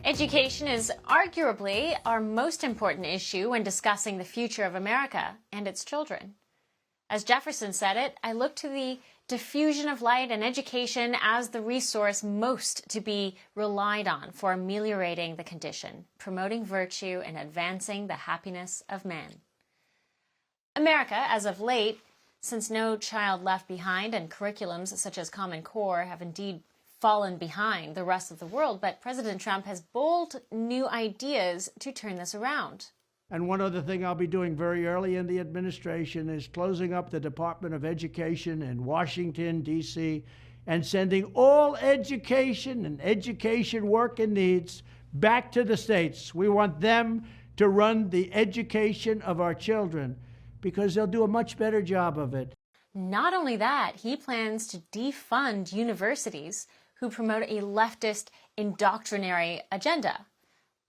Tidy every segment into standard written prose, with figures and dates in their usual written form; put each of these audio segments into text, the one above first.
Education is arguably our most important issue when discussing the future of America and its children. As Jefferson said it, I look to the diffusion of light and education as the resource most to be relied on for ameliorating the condition, promoting virtue, and advancing the happiness of man. America, as of late, since No Child Left Behind and curriculums such as Common Core have indeed fallen behind the rest of the world, but President Trump has bold new ideas to turn this around. And one other thing I'll be doing very early in the administration is closing up the Department of Education in Washington, D.C., and sending all education and education work and needs back to the states. We want them to run the education of our children because they'll do a much better job of it. Not only that, he plans to defund universities who promote a leftist indoctrinatory agenda.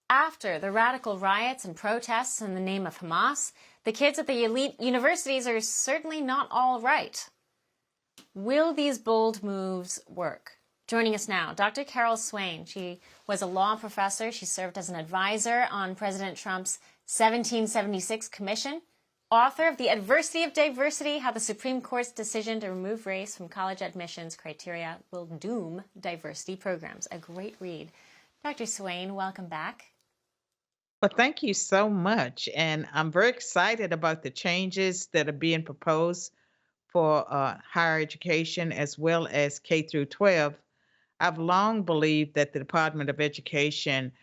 After the radical riots and protests in the name of Hamas, the kids at the elite universities are certainly not all right. Will these bold moves work? Joining us now, Dr. Carol Swain. She was a law professor. She served as an advisor on President Trump's 1776 commission, author of The Adversity of Diversity, How the Supreme Court's Decision to Remove Race from College Admissions Criteria Will Doom Diversity Programs. A great read. Dr. Swain, welcome back. Well, thank you so much. And I'm very excited about the changes that are being proposed for higher education as well as K through 12. I've long believed that the Department of Education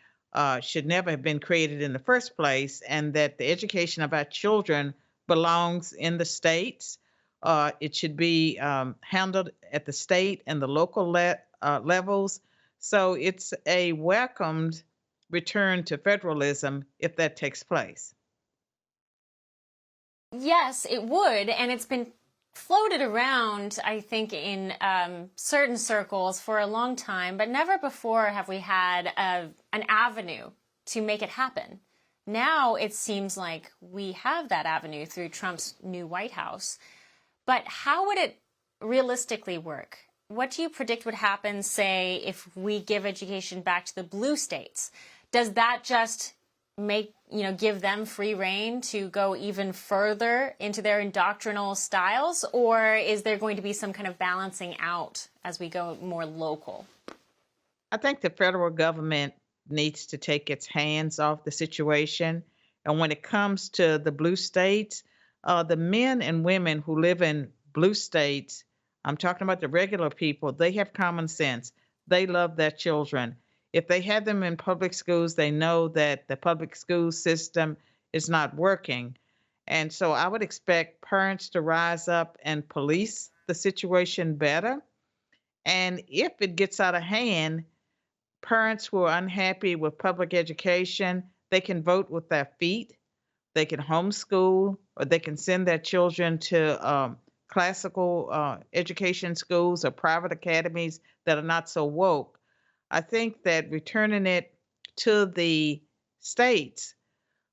should never have been created in the first place, and that the education of our children belongs in the states. It should be handled at the state and the local levels. So it's a welcomed return to federalism if that takes place. Yes, it would, and it's been floated around, I think, in certain circles for a long time, but never before have we had an avenue to make it happen. Now it seems like we have that avenue through Trump's new White House. But how would it realistically work? What do you predict would happen, say, if we give education back to the blue states? Does that just give them free rein to go even further into their indoctrinal styles? Or is there going to be some kind of balancing out as we go more local? I think the federal government needs to take its hands off the situation. And when it comes to the blue states, the men and women who live in blue states, I'm talking about the regular people, they have common sense. They love their children. If they have them in public schools, they know that the public school system is not working. And so I would expect parents to rise up and police the situation better. And if it gets out of hand, parents who are unhappy with public education, they can vote with their feet. They can homeschool, or they can send their children to classical education schools or private academies that are not so woke. I think that returning it to the states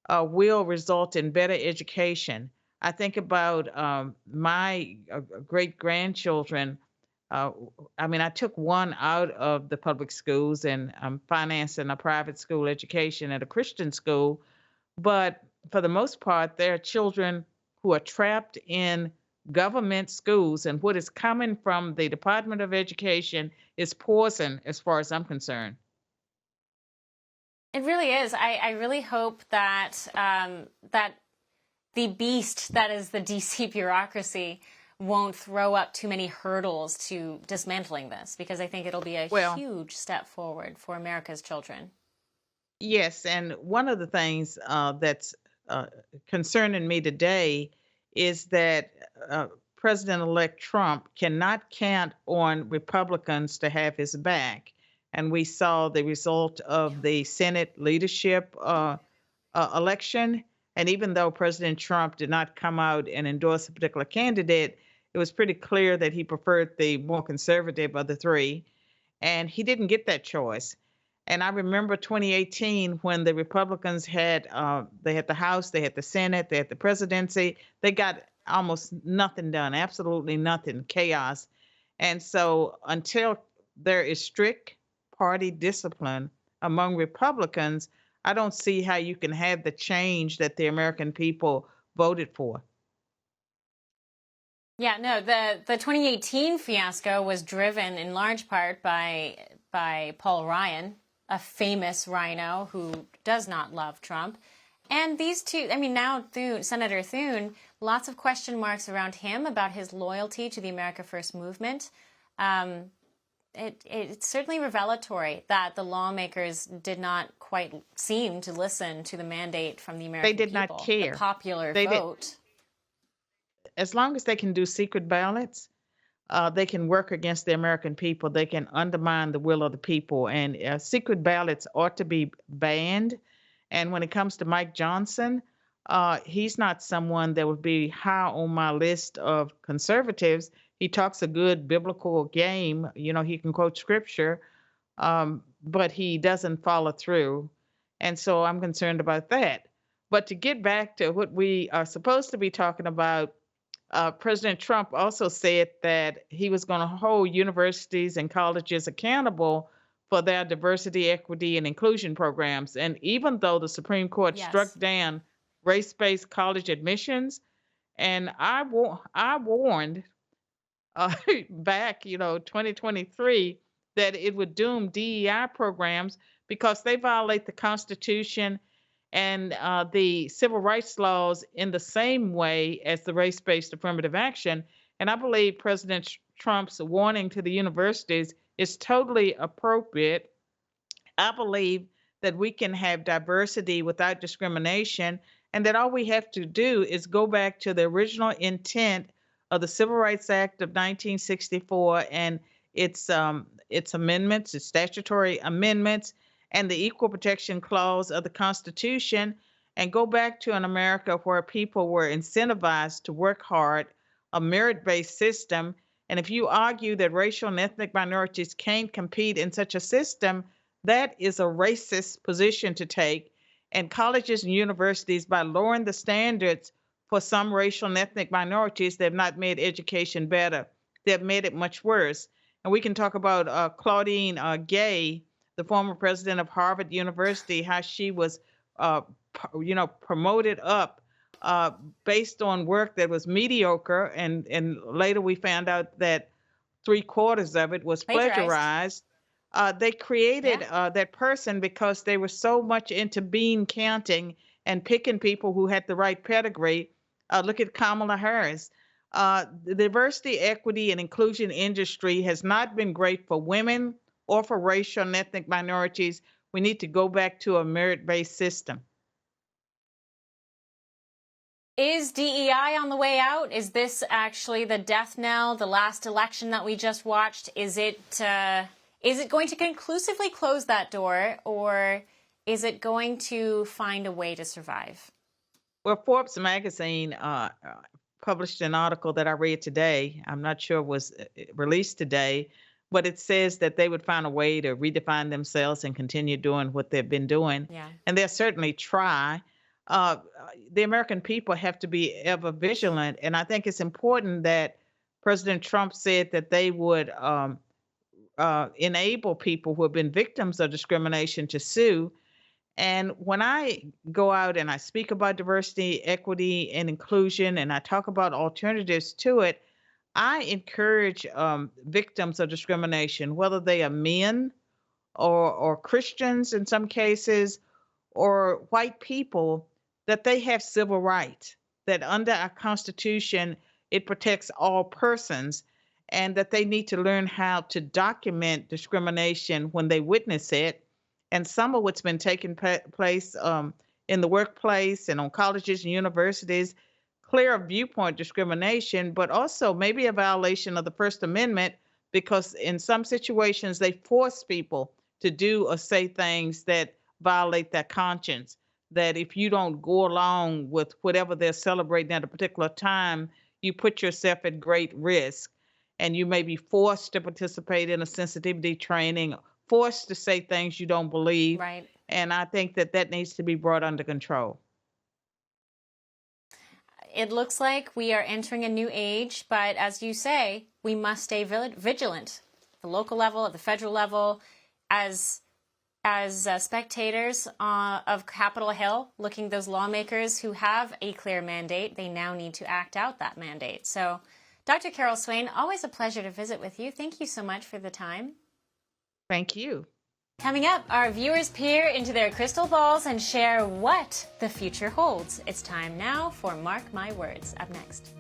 will result in better education. I think about my great-grandchildren. I took one out of the public schools, and I'm financing a private school education at a Christian school. But for the most part, there are children who are trapped in government schools, and what is coming from the Department of Education is poison as far as I'm concerned. It really is. I really hope that that the beast that is the DC bureaucracy won't throw up too many hurdles to dismantling this, because I think it'll be a huge step forward for America's children. Yes, and one of the things that's concerning me today is that President-elect Trump cannot count on Republicans to have his back. And we saw the result of the Senate leadership election. And even though President Trump did not come out and endorse a particular candidate, it was pretty clear that he preferred the more conservative of the three. And he didn't get that choice. And I remember 2018 when the Republicans had the House, they had the Senate, they had the presidency. They got almost nothing done, absolutely nothing, chaos. And so until there is strict party discipline, among Republicans, I don't see how you can have the change that the American people voted for. Yeah, no, the 2018 fiasco was driven in large part by Paul Ryan, a famous rhino who does not love Trump. And these two, I mean, now Senator Thune, lots of question marks around him about his loyalty to the America First movement. It's certainly revelatory that the lawmakers did not quite seem to listen to the mandate from the American They did people, not care. the popular They did. vote. As long as they can do secret ballots, they can work against the American people. They can undermine the will of the people. And secret ballots ought to be banned. And when it comes to Mike Johnson, he's not someone that would be high on my list of conservatives. He talks a good biblical game. You know, he can quote scripture, but he doesn't follow through. And so I'm concerned about that. But to get back to what we are supposed to be talking about, President Trump also said that he was going to hold universities and colleges accountable for their diversity, equity, and inclusion programs. And even though the Supreme Court struck Yes. down race-based college admissions, and I warned back, 2023, that it would doom DEI programs because they violate the Constitution and the civil rights laws in the same way as the race-based affirmative action. And I believe President Trump's warning to the universities is totally appropriate. I believe that we can have diversity without discrimination, and that all we have to do is go back to the original intent of the Civil Rights Act of 1964 and its amendments, its statutory amendments, and the Equal Protection Clause of the Constitution, and go back to an America where people were incentivized to work hard, a merit-based system. And if you argue that racial and ethnic minorities can't compete in such a system, that is a racist position to take. And colleges and universities, by lowering the standards for some racial and ethnic minorities, they have not made education better. They have made it much worse. And we can talk about Claudine Gay, the former president of Harvard University, how she was, promoted up based on work that was mediocre, and later we found out that 3/4 of it was plagiarized. They created that person because they were so much into bean counting and picking people who had the right pedigree. Look at Kamala Harris. The diversity, equity, and inclusion industry has not been great for women or for racial and ethnic minorities. We need to go back to a merit-based system. Is DEI on the way out? Is this actually the death knell, the last election that we just watched? Is it going to conclusively close that door, or is it going to find a way to survive? Well, Forbes magazine published an article that I read today. I'm not sure it was released today, but it says that they would find a way to redefine themselves and continue doing what they've been doing. Yeah. And they'll certainly try. The American people have to be ever vigilant. And I think it's important that President Trump said that they would enable people who have been victims of discrimination to sue. And when I go out and I speak about diversity, equity, and inclusion, and I talk about alternatives to it, I encourage victims of discrimination, whether they are men or Christians in some cases, or white people, that they have civil rights, that under our Constitution, it protects all persons, and that they need to learn how to document discrimination when they witness it. And some of what's been taking place in the workplace and on colleges and universities, clear of viewpoint discrimination, but also maybe a violation of the First Amendment, because in some situations they force people to do or say things that violate their conscience. That if you don't go along with whatever they're celebrating at a particular time, you put yourself at great risk. And you may be forced to participate in a sensitivity training, forced to say things you don't believe. Right. And I think that that needs to be brought under control. It looks like we are entering a new age, but as you say, we must stay vigilant at the local level, at the federal level, as as spectators of Capitol Hill, looking at those lawmakers who have a clear mandate. They now need to act out that mandate. So, Dr. Carol Swain, always a pleasure to visit with you. Thank you so much for the time. Thank you. Coming up, our viewers peer into their crystal balls and share what the future holds. It's time now for Mark My Words. Up next.